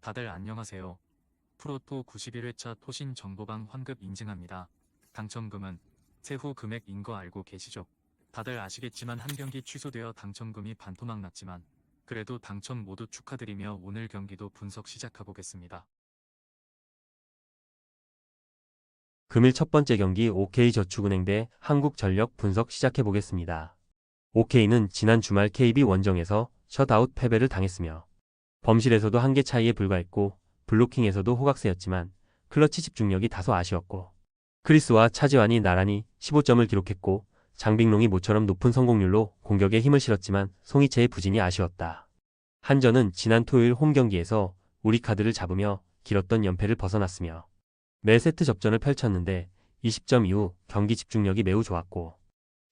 다들 안녕하세요. 프로토 91회차 토신 정보방 환급 인증합니다. 당첨금은 세후 금액인 거 알고 계시죠? 다들 아시겠지만 한 경기 취소되어 당첨금이 반토막 났지만 그래도 당첨 모두 축하드리며 오늘 경기도 분석 시작해보겠습니다. 금일 첫 번째 경기 OK저축은행 대 한국전력 분석 시작해보겠습니다. OK는 지난 주말 KB 원정에서 셧아웃 패배를 당했으며 범실에서도 한 개 차이에 불과했고 블로킹에서도 호각세였지만 클러치 집중력이 다소 아쉬웠고 크리스와 차지완이 나란히 15점을 기록했고 장빙롱이 모처럼 높은 성공률로 공격에 힘을 실었지만 송이채의 부진이 아쉬웠다. 한전은 지난 토요일 홈 경기에서 우리 카드를 잡으며 길었던 연패를 벗어났으며 매 세트 접전을 펼쳤는데 20점 이후 경기 집중력이 매우 좋았고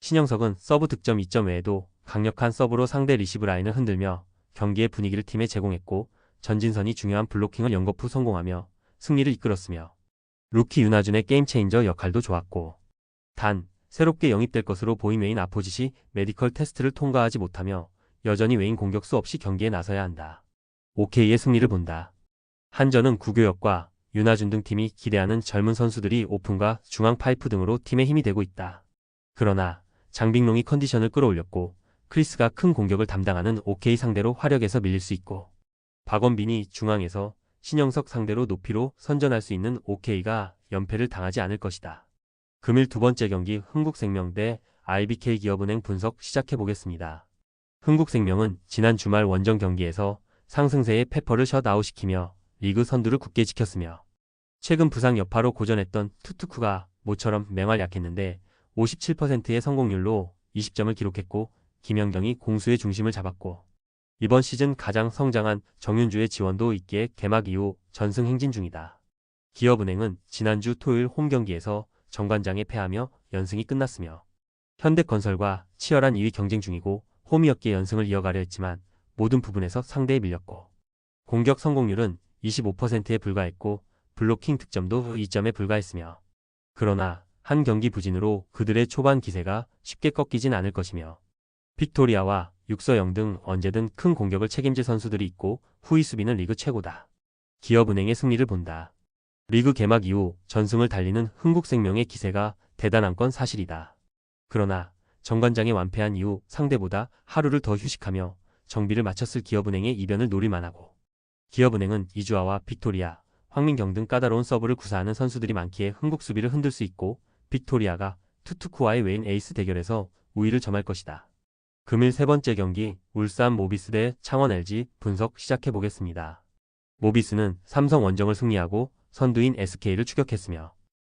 신영석은 서브 득점 2점 외에도 강력한 서브로 상대 리시브 라인을 흔들며 경기의 분위기를 팀에 제공했고 전진선이 중요한 블로킹을 연거푸 성공하며 승리를 이끌었으며 루키 윤하준의 게임체인저 역할도 좋았고 단 새롭게 영입될 것으로 보인 웨인 아포짓이 메디컬 테스트를 통과하지 못하며 여전히 웨인 공격수 없이 경기에 나서야 한다. OK의 승리를 본다. 한전은 구교역과 윤하준 등 팀이 기대하는 젊은 선수들이 오픈과 중앙 파이프 등으로 팀의 힘이 되고 있다. 그러나 장빙롱이 컨디션을 끌어올렸고 크리스가 큰 공격을 담당하는 OK 상대로 화력에서 밀릴 수 있고 박원빈이 중앙에서 신영석 상대로 높이로 선전할 수 있는 OK가 연패를 당하지 않을 것이다. 금일 두 번째 경기 흥국생명 대 IBK 기업은행 분석 시작해보겠습니다. 흥국생명은 지난 주말 원정 경기에서 상승세의 페퍼를 셧아웃시키며 리그 선두를 굳게 지켰으며 최근 부상 여파로 고전했던 투투쿠가 모처럼 맹활약했는데 57%의 성공률로 20점을 기록했고 김연경이 공수의 중심을 잡았고 이번 시즌 가장 성장한 정윤주의 지원도 있기에 개막 이후 전승 행진 중이다. 기업은행은 지난주 토요일 홈 경기에서 정관장에 패하며 연승이 끝났으며 현대건설과 치열한 2위 경쟁 중이고 홈이었기에 연승을 이어가려 했지만 모든 부분에서 상대에 밀렸고 공격 성공률은 25%에 불과했고 블로킹 득점도 2점에 불과했으며 그러나 한 경기 부진으로 그들의 초반 기세가 쉽게 꺾이진 않을 것이며 빅토리아와 육서영 등 언제든 큰 공격을 책임질 선수들이 있고 후위 수비는 리그 최고다. 기업은행의 승리를 본다. 리그 개막 이후 전승을 달리는 흥국생명의 기세가 대단한 건 사실이다. 그러나 정관장이 완패한 이후 상대보다 하루를 더 휴식하며 정비를 마쳤을 기업은행의 이변을 노릴만하고 기업은행은 이주아와 빅토리아, 황민경 등 까다로운 서브를 구사하는 선수들이 많기에 흥국 수비를 흔들 수 있고 빅토리아가 투투쿠와의 웨인 에이스 대결에서 우위를 점할 것이다. 금일 세 번째 경기 울산 모비스 대 창원 LG 분석 시작해보겠습니다. 모비스는 삼성 원정을 승리하고 선두인 SK를 추격했으며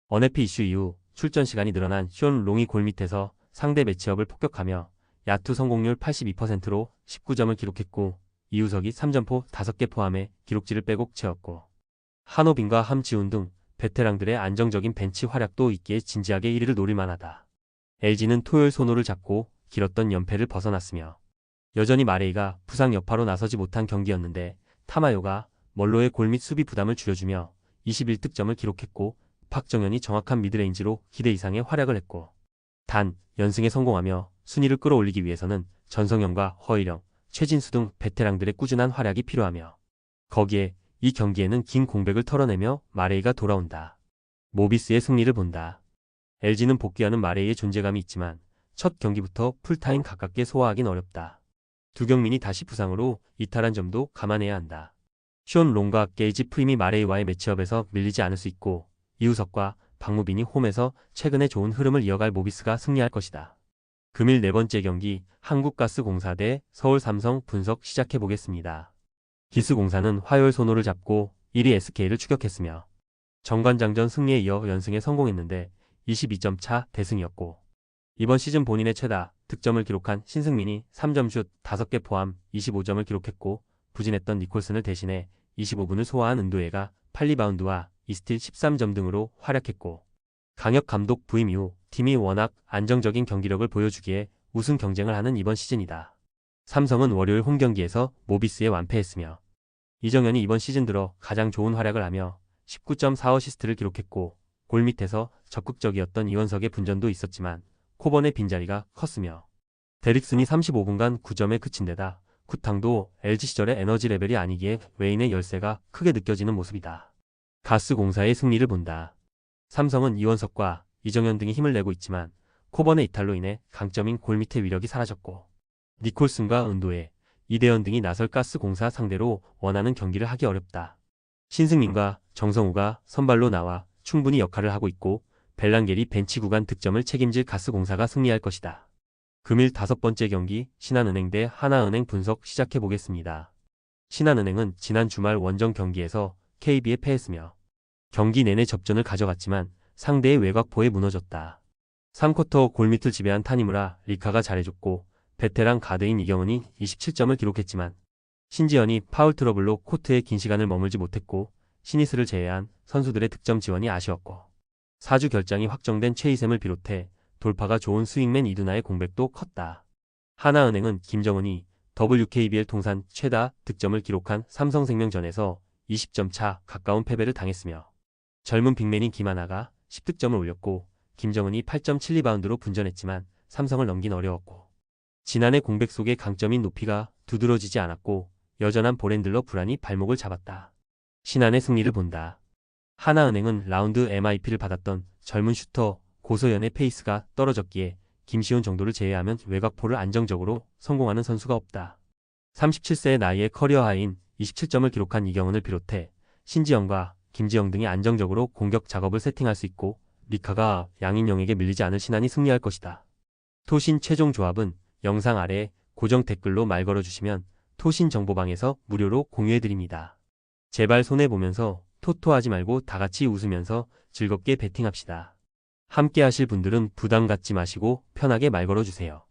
언해피 이슈 이후 출전 시간이 늘어난 쇼 롱이 골밑에서 상대 매치업을 폭격하며 야투 성공률 82%로 19점을 기록했고 이우석이 3점포 5개 포함해 기록지를 빼곡 채웠고 한호빈과 함지훈 등 베테랑들의 안정적인 벤치 활약도 있기에 진지하게 1위를 노릴만하다. LG는 토요일 손호를 잡고 길었던 연패를 벗어났으며 여전히 마레이가 부상 여파로 나서지 못한 경기였는데 타마요가 멀로의 골밑 수비 부담을 줄여주며 21득점을 기록했고 박정현이 정확한 미드레인지로 기대 이상의 활약을 했고 단 연승에 성공하며 순위를 끌어올리기 위해서는 전성현과 허일영, 최진수 등 베테랑들의 꾸준한 활약이 필요하며 거기에 이 경기에는 긴 공백을 털어내며 마레이가 돌아온다. 모비스의 승리를 본다. LG는 복귀하는 마레이의 존재감이 있지만 첫 경기부터 풀타임 가깝게 소화하긴 어렵다. 두경민이 다시 부상으로 이탈한 점도 감안해야 한다. 쇼 롱과 게이지 프림이 마레이와의 매치업에서 밀리지 않을 수 있고 이우석과 박무빈이 홈에서 최근에 좋은 흐름을 이어갈 모비스가 승리할 것이다. 금일 네 번째 경기 한국가스공사 대 서울삼성 분석 시작해보겠습니다. 기스공사는 화요일 손호를 잡고 1위 SK를 추격했으며 정관장전 승리에 이어 연승에 성공했는데 22점 차 대승이었고 이번 시즌 본인의 최다 득점을 기록한 신승민이 3점슛 5개 포함 25점을 기록했고 부진했던 니콜슨을 대신해 25분을 소화한 은도혜가 8리바운드와 2스틸 13점 등으로 활약했고 강혁 감독 부임 이후 팀이 워낙 안정적인 경기력을 보여주기에 우승 경쟁을 하는 이번 시즌이다. 삼성은 월요일 홈 경기에서 모비스에 완패했으며 이정현이 이번 시즌 들어 가장 좋은 활약을 하며 19.4어시스트를 기록했고 골밑에서 적극적이었던 이원석의 분전도 있었지만 코번의 빈자리가 컸으며 데릭슨이 35분간 9점에 그친 데다 쿠탕도 LG 시절의 에너지 레벨이 아니기에 외인의 열세가 크게 느껴지는 모습이다. 가스공사의 승리를 본다. 삼성은 이원석과 이정현 등이 힘을 내고 있지만 코번의 이탈로 인해 강점인 골밑의 위력이 사라졌고 니콜슨과 은도에 이대현 등이 나설 가스공사 상대로 원하는 경기를 하기 어렵다. 신승민과 정성우가 선발로 나와 충분히 역할을 하고 있고 벨랑겔이 벤치 구간 득점을 책임질 가스공사가 승리할 것이다. 금일 5번째 경기 신한은행 대 하나은행 분석 시작해 보겠습니다. 신한은행은 지난 주말 원정 경기에서 KB에 패했으며 경기 내내 접전을 가져갔지만 상대의 외곽포에 무너졌다. 3쿼터 골밑을 지배한 타니무라 리카가 잘해줬고 베테랑 가드인 이경은이 27점을 기록했지만 신지현이 파울 트러블로 코트에 긴 시간을 머물지 못했고 시니스를 제외한 선수들의 득점 지원이 아쉬웠고 4주 결장이 확정된 최희샘을 비롯해 돌파가 좋은 스윙맨 이두나의 공백도 컸다. 하나은행은 김정은이 WKBL 통산 최다 득점을 기록한 삼성생명전에서 20점 차 가까운 패배를 당했으며 젊은 빅맨인 김하나가 10득점을 올렸고 김정은이 8.7리바운드로 분전했지만 삼성을 넘긴 어려웠고 지난해 공백 속의 강점인 높이가 두드러지지 않았고 여전한 볼핸들러 불안이 발목을 잡았다. 신한의 승리를 본다. 하나은행은 라운드 MIP를 받았던 젊은 슈터 고소연의 페이스가 떨어졌기에 김시훈 정도를 제외하면 외곽포를 안정적으로 성공하는 선수가 없다. 37세의 나이에 커리어 하이인 27점을 기록한 이경은을 비롯해 신지영과 김지영 등이 안정적으로 공격 작업을 세팅할 수 있고 리카가 양인영에게 밀리지 않을 신한이 승리할 것이다. 토신 최종 조합은 영상 아래 고정 댓글로 말 걸어주시면 토신 정보방에서 무료로 공유해드립니다. 제발 손해보면서 토토하지 말고 다같이 웃으면서 즐겁게 베팅합시다. 함께 하실 분들은 부담 갖지 마시고 편하게 말 걸어주세요.